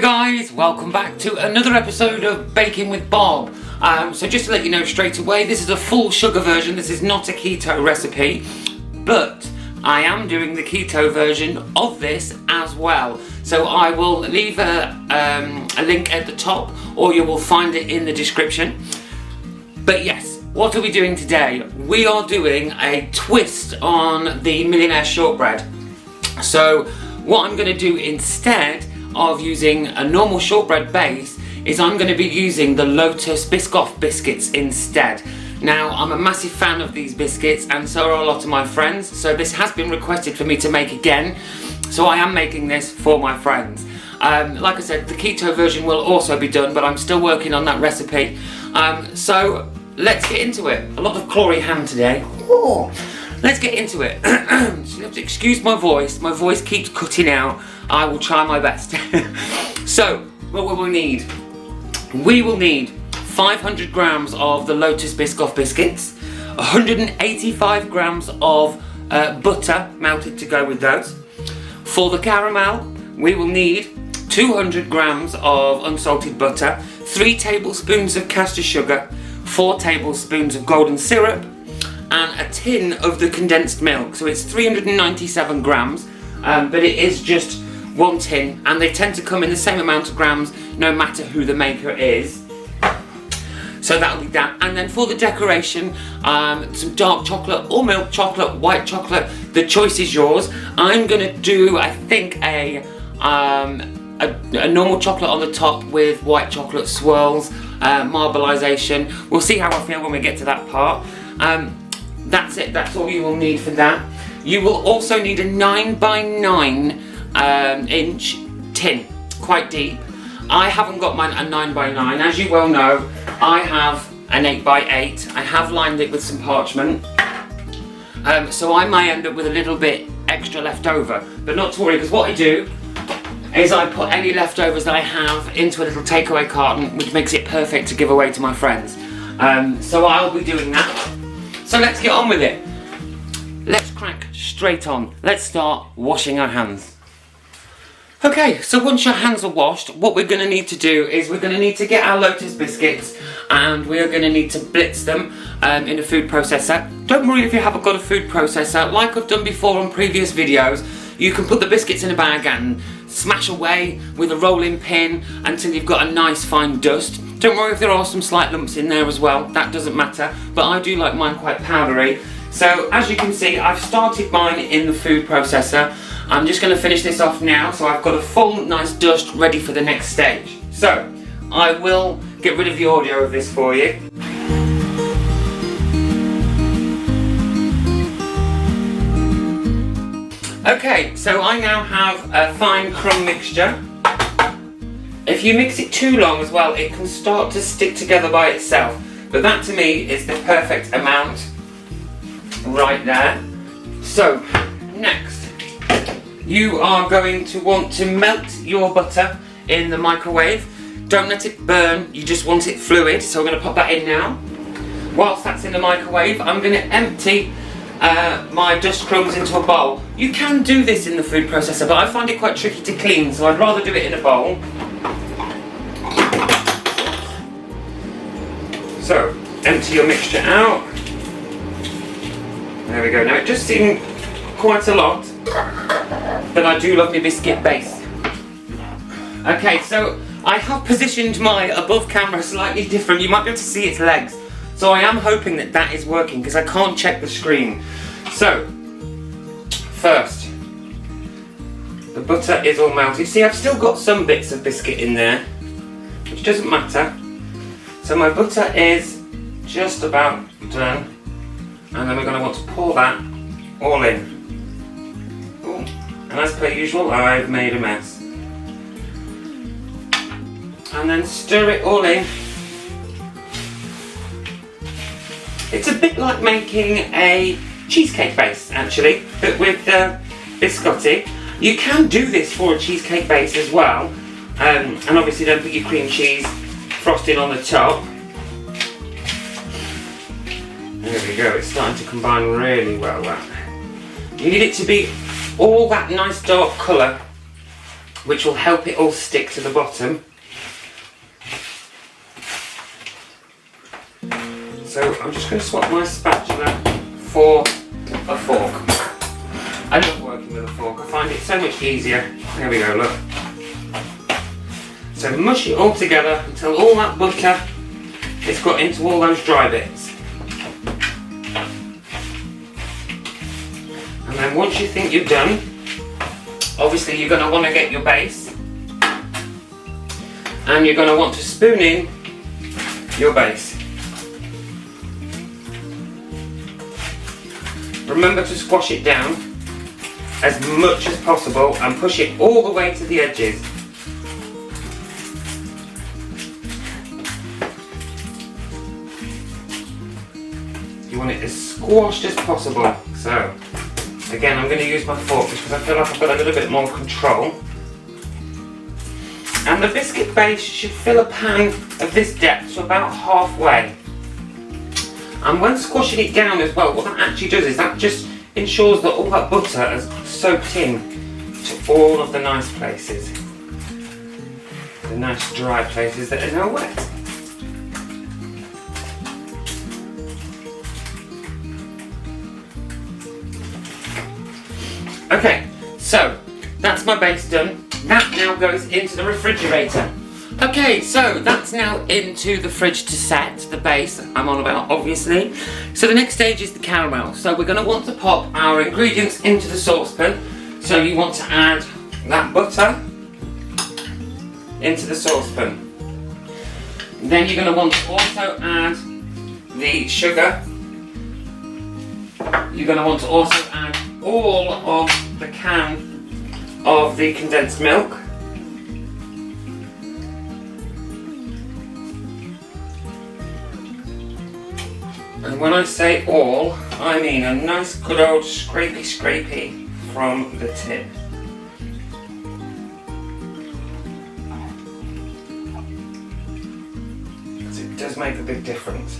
guys, welcome back to another episode of Baking with Bob. So just to let you know straight away, this is a full sugar version. This is not a keto recipe, but I am doing the keto version of this as well. So I will leave a link at the top, or you will find it in the description. But yes, what are we doing today? We are doing a twist on the Millionaire shortbread. So what I'm going to do instead of using a normal shortbread base is I'm going to be using the Lotus Biscoff biscuits instead. Now, I'm a massive fan of these biscuits, and so are a lot of my friends, so this has been requested for me to make again, so I am making this for my friends. Like I said, the keto version will also be done, but I'm still working on that recipe. So let's get into it. A lot of chlorine ham today. Ooh. Let's get into it. So you have to excuse my voice keeps cutting out. I will try my best. So, what will we need? We will need 500 grams of the Lotus Biscoff biscuits, 185 grams of butter melted to go with those. For the caramel, we will need 200 grams of unsalted butter, 3 tablespoons of caster sugar, 4 tablespoons of golden syrup, and a tin of the condensed milk. So it's 397 grams, but it is just one tin, and they tend to come in the same amount of grams no matter who the maker is. So that'll be that. And then for the decoration, some dark chocolate or milk chocolate, white chocolate, the choice is yours. I'm gonna do, I think, a normal chocolate on the top with white chocolate swirls, marbleization. We'll see how I feel when we get to that part. That's it, that's all you will need for that. You will also need a 9x9 inch tin, quite deep. I haven't got mine a 9x9. As you well know, I have an 8x8. I have lined it with some parchment. So I may end up with a little bit extra left over, but not to worry, because what I do is I put any leftovers that I have into a little takeaway carton, which makes it perfect to give away to my friends. So I'll be doing that. So let's get on with it. Let's crack straight on. Let's start washing our hands. Okay, so once your hands are washed, what we're going to need to do is we're going to need to get our Lotus biscuits, and we're going to need to blitz them in a food processor. Don't worry if you haven't got a food processor. Like I've done before on previous videos, you can put the biscuits in a bag and smash away with a rolling pin until you've got a nice fine dust. Don't worry if there are some slight lumps in there as well, that doesn't matter, but I do like mine quite powdery. So as you can see, I've started mine in the food processor. I'm just going to finish this off now, so I've got a full nice dust ready for the next stage. So I will get rid of the audio of this for you. Okay, so I now have a fine crumb mixture. If you mix it too long as well, it can start to stick together by itself. But that to me is the perfect amount right there. So, next, you are going to want to melt your butter in the microwave. Don't let it burn, you just want it fluid. So I'm going to pop that in now. Whilst that's in the microwave, I'm going to empty my dust crumbs into a bowl. You can do this in the food processor, but I find it quite tricky to clean, so I'd rather do it in a bowl. So, empty your mixture out. There we go. Now it does seem quite a lot, but I do love my biscuit base. Okay, so I have positioned my above camera slightly different. You might be able to see its legs. So I am hoping that that is working, because I can't check the screen. So, first, the butter is all melted. See, I've still got some bits of biscuit in there, which doesn't matter. So my butter is just about done, and then we're going to want to pour that all in. Ooh. And as per usual, I've made a mess. And then stir it all in. It's a bit like making a cheesecake base, actually, but with biscotti. You can do this for a cheesecake base as well, and obviously don't put your cream cheese frosting on the top. There we go, it's starting to combine really well. You need it to be all that nice dark colour which will help it all stick to the bottom. So I'm just going to swap my spatula for a fork. I love working with a fork, I find it so much easier. There we go, look. So mush it all together until all that butter is got into all those dry bits. And then once you think you're done, obviously you're going to want to get your base. And you're going to want to spoon in your base. Remember to squash it down as much as possible and push it all the way to the edges. You want it as squashed as possible. So, again, I'm going to use my fork because I feel like I've got a little bit more control. And the biscuit base should fill a pan of this depth to about halfway. And when squashing it down as well, what that actually does is that just ensures that all that butter has soaked in to all of the nice places. The nice dry places that are now wet. Okay, so that's my base done. That now goes into the refrigerator. Okay, so that's now into the fridge to set, the base I'm on about, obviously. So the next stage is the caramel. So we're going to want to pop our ingredients into the saucepan. So you want to add that butter into the saucepan. Then you're going to want to also add the sugar. You're going to want to also add all of the can of the condensed milk. And when I say all, I mean a nice good old scrapey from the tip. Because it does make a big difference.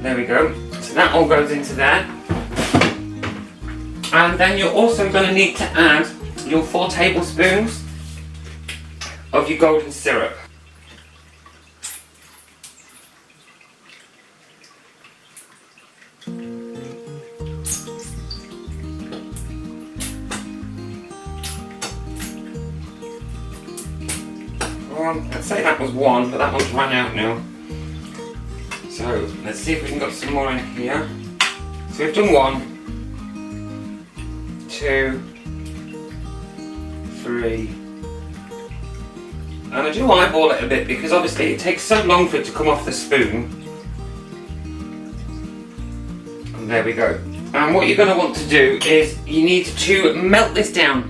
There we go. So that all goes into there. And then you're also going to need to add your 4 tablespoons of your golden syrup. I'd say that was 1, but that one's run out now. So let's see if we can get some more in here. So we've done 1, 2, 3, and I do eyeball it a bit because obviously it takes so long for it to come off the spoon. And there we go. And what you're going to want to do is you need to melt this down.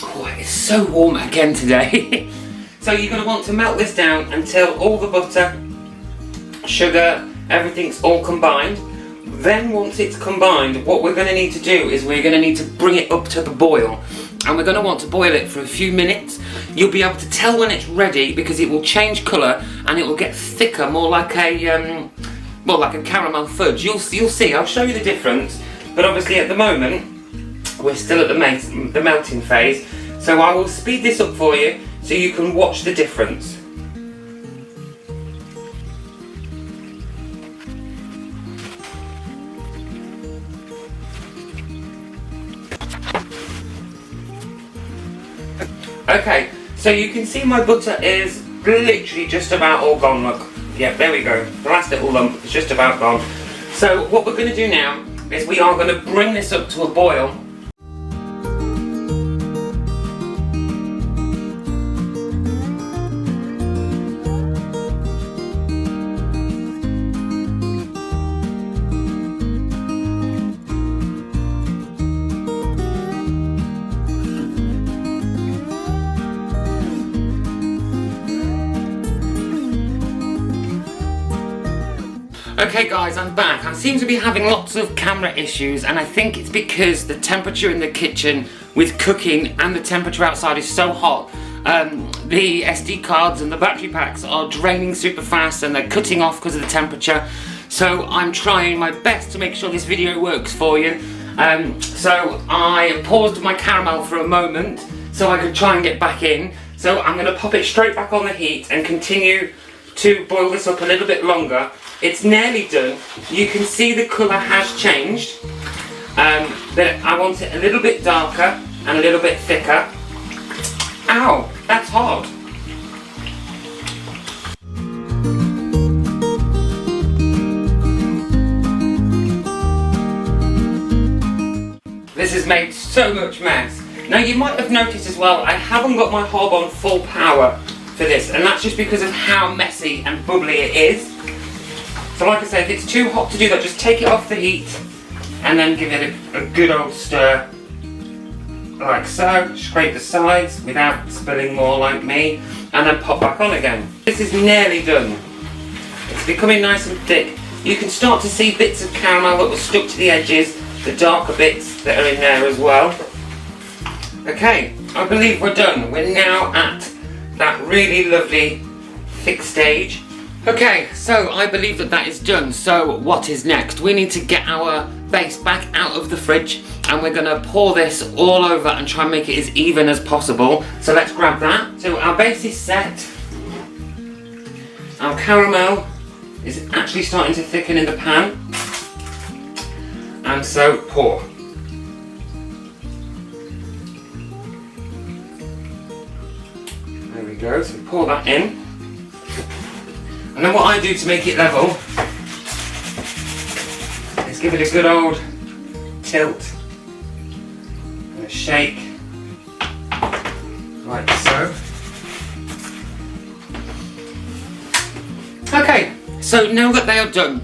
Oh, it's so warm again today. So you're going to want to melt this down until all the butter, sugar, everything's all combined. Then once it's combined, what we're going to need to do is we're going to need to bring it up to the boil. And we're going to want to boil it for a few minutes. You'll be able to tell when it's ready because it will change colour and it will get thicker, more like a caramel fudge. You'll see, I'll show you the difference. But obviously at the moment, we're still at the melting phase. So I will speed this up for you so you can watch the difference. Okay, so you can see my butter is literally just about all gone, look. Yeah, there we go. The last little lump is just about gone. So what we're going to do now is we are going to bring this up to a boil. Okay guys, I'm back. I seem to be having lots of camera issues and I think it's because the temperature in the kitchen with cooking and the temperature outside is so hot. The SD cards and the battery packs are draining super fast and they're cutting off because of the temperature. So I'm trying my best to make sure this video works for you. So I paused my caramel for a moment so I could try and get back in. So I'm going to pop it straight back on the heat and continue to boil this up a little bit longer. It's nearly done. You can see the colour has changed. But I want it a little bit darker and a little bit thicker. Ow, that's hard. This has made so much mess. Now you might have noticed as well, I haven't got my hob on full power for this, and that's just because of how messy and bubbly it is. So like I said, if it's too hot to do that, just take it off the heat and then give it a good old stir. Like so, scrape the sides without spilling more like me, and then pop back on again. This is nearly done. It's becoming nice and thick. You can start to see bits of caramel that were stuck to the edges, the darker bits that are in there as well. Okay, I believe we're done. We're now at that really lovely thick stage. Okay, so I believe that is done. So what is next? We need to get our base back out of the fridge, and we're going to pour this all over and try and make it as even as possible. So let's grab that. So our base is set. Our caramel is actually starting to thicken in the pan. And so pour. There we go, so pour that in. And then what I do to make it level is give it a good old tilt and a shake, like so. Okay, so now that they are done,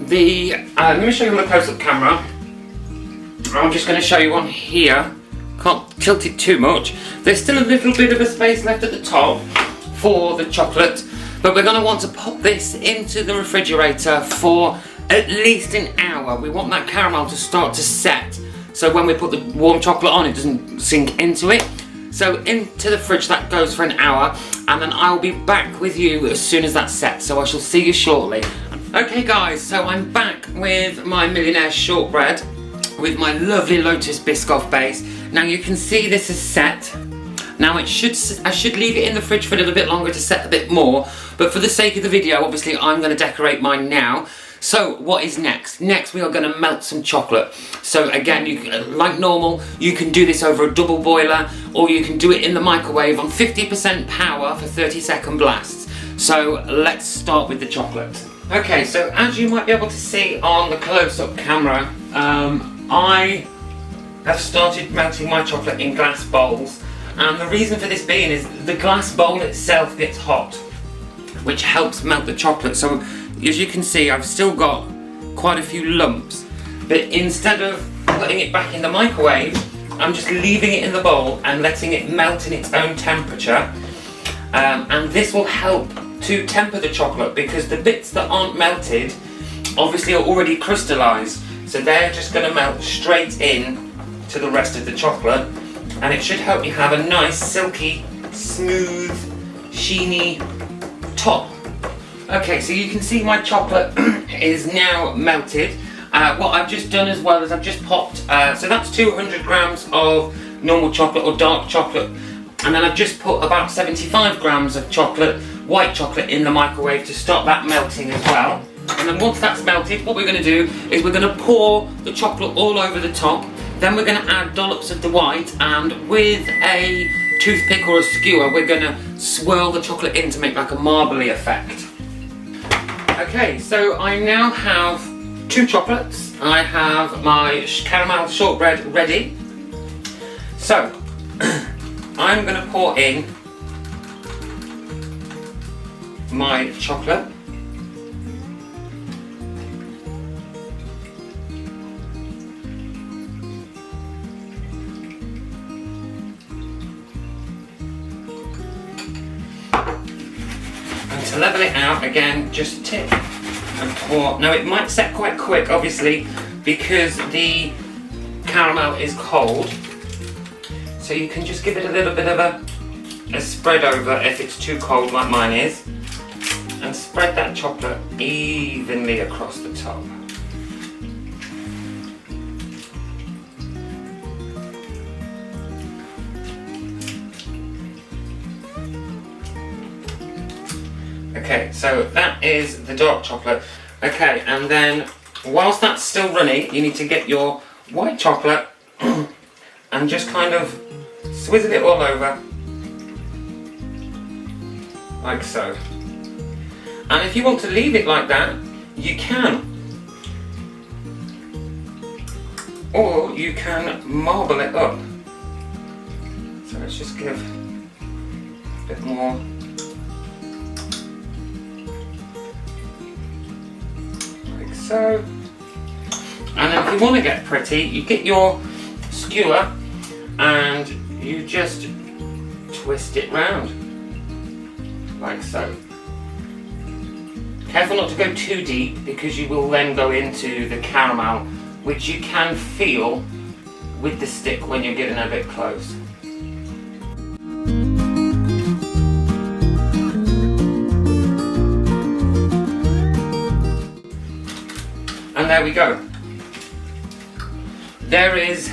let me show you on the close-up camera. I'm just going to show you on here. Can't tilt it too much. There's still a little bit of a space left at the top for the chocolate, but we're going to want to pop this into the refrigerator for at least an hour. We want that caramel to start to set, so when we put the warm chocolate on, it doesn't sink into it. So into the fridge that goes for an hour, and then I'll be back with you as soon as that's set, so I shall see you shortly. Okay guys, so I'm back with my Millionaire shortbread with my lovely Lotus Biscoff base. Now you can see this is set. Now I should leave it in the fridge for a little bit longer to set a bit more, but for the sake of the video, obviously I'm going to decorate mine now. So what is next? Next we are going to melt some chocolate. So again, like normal, you can do this over a double boiler, or you can do it in the microwave on 50% power for 30-second blasts. So let's start with the chocolate. Okay, so as you might be able to see on the close-up camera, I have started melting my chocolate in glass bowls. And the reason for this being is the glass bowl itself gets hot, which helps melt the chocolate. So as you can see, I've still got quite a few lumps, but instead of putting it back in the microwave, I'm just leaving it in the bowl and letting it melt in its own temperature. And this will help to temper the chocolate, because the bits that aren't melted obviously are already crystallized, so they're just going to melt straight in to the rest of the chocolate, and it should help you have a nice silky, smooth, sheeny top. Okay, so you can see my chocolate is now melted. What I've just done as well is I've just popped, so that's 200 grams of normal chocolate or dark chocolate, and then I've just put about 75 grams of chocolate, white chocolate, in the microwave to start that melting as well. And then once that's melted, what we're going to do is we're going to pour the chocolate all over the top. Then we're going to add dollops of the white, and with a toothpick or a skewer, we're going to swirl the chocolate in to make like a marbly effect. Okay, so I now have 2 chocolates. I have my caramel shortbread ready. So I'm going to pour in my chocolate. And to level it out, again, just tip and pour. Now it might set quite quick, obviously, because the caramel is cold. So you can just give it a little bit of a spread over if it's too cold like mine is, and spread that chocolate evenly across the top. Okay, so that is the dark chocolate. Okay, and then whilst that's still running, you need to get your white chocolate and just kind of swizzle it all over, like so. And if you want to leave it like that, you can. Or you can marble it up. So let's just give a bit more. Like so. And then if you want to get pretty, you get your skewer and you just twist it round. Like so. Careful not to go too deep because you will then go into the caramel, which you can feel with the stick when you're getting a bit close. And there we go. There is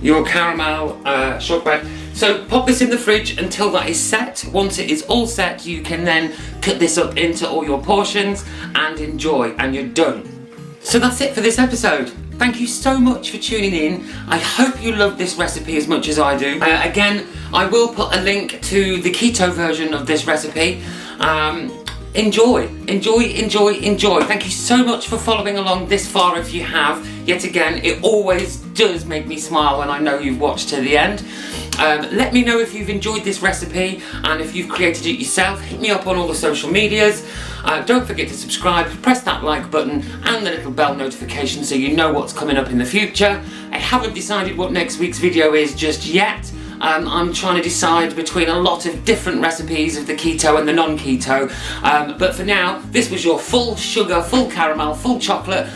your caramel shortbread. So pop this in the fridge until that is set. Once it is all set, you can then cut this up into all your portions and enjoy, and you're done. So that's it for this episode. Thank you so much for tuning in. I hope you love this recipe as much as I do. Again, I will put a link to the keto version of this recipe. Enjoy, enjoy, enjoy, enjoy. Thank you so much for following along this far if you have. Yet again, it always does make me smile when I know you've watched to the end. Let me know if you've enjoyed this recipe and if you've created it yourself. Hit me up on all the social medias. Don't forget to subscribe, press that like button and the little bell notification so you know what's coming up in the future. I haven't decided what next week's video is just yet. I'm trying to decide between a lot of different recipes of the keto and the non-keto. But for now, this was your full sugar, full caramel, full chocolate,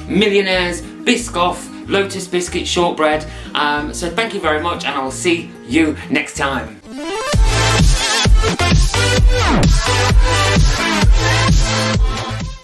Millionaire's Biscoff Lotus biscuit shortbread. So thank you very much and I will see you next time.